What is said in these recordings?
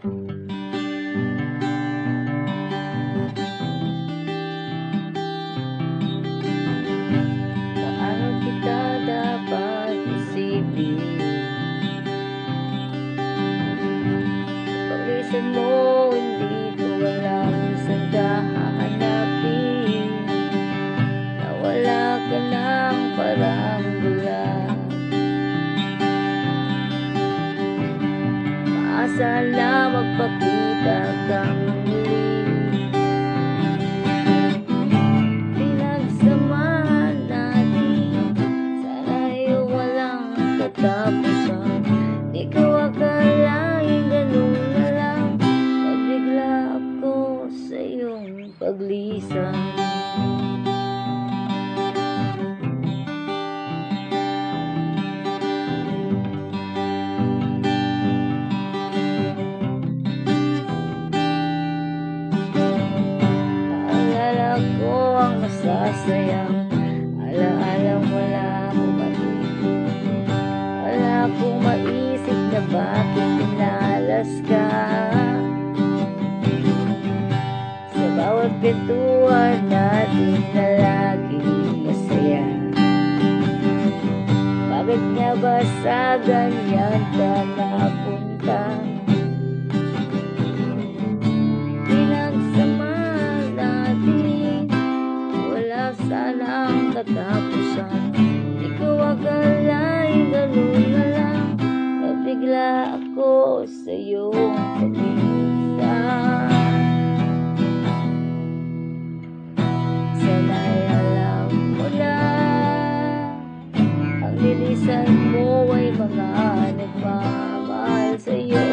Paano kita dapat isipin? Paglisan mo, hindi ko alam saan ka hahanapin. Nawala ka ng parang bula. Maasa na magpakita kang muli. Pinagsamahan natin, sana ay walang katapusan. Di ko akalain ganun na lang, nabigla ako sa iyong paglisan. Masasayang alang-alang wala akong maisip. Wala akong maisip na bakit pinalas ka. Sa bawat kwentuhan natin na laging masaya, bakit nga ba sa ganyan ka napunta? Sana ang katapusan. Di ko akalain ganun na lang, nabigla ako sa iyong paglisan. Sana'y alam mo na, ang lilisan mo ay mga nagmamahal sa iyo.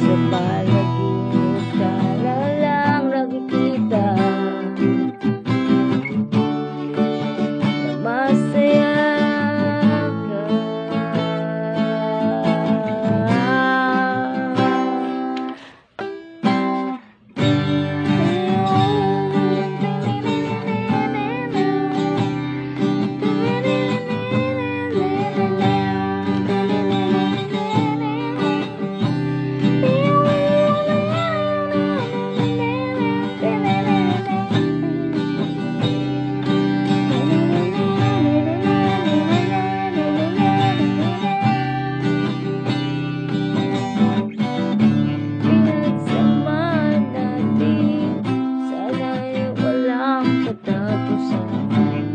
Sa panaginip ka na lang nakikita na masaya ka.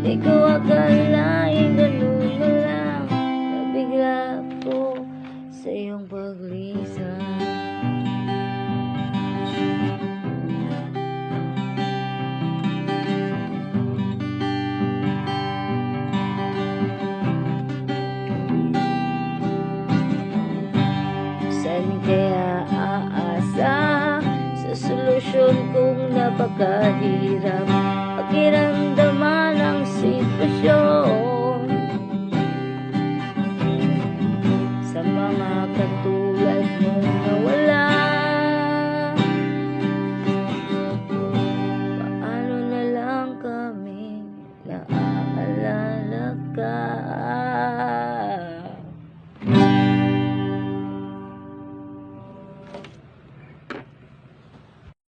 Di ko akalain ganun na lang, nabigla ako sa iyong paglisan. Saan kaya aasa sa solusyon kung napakahirap?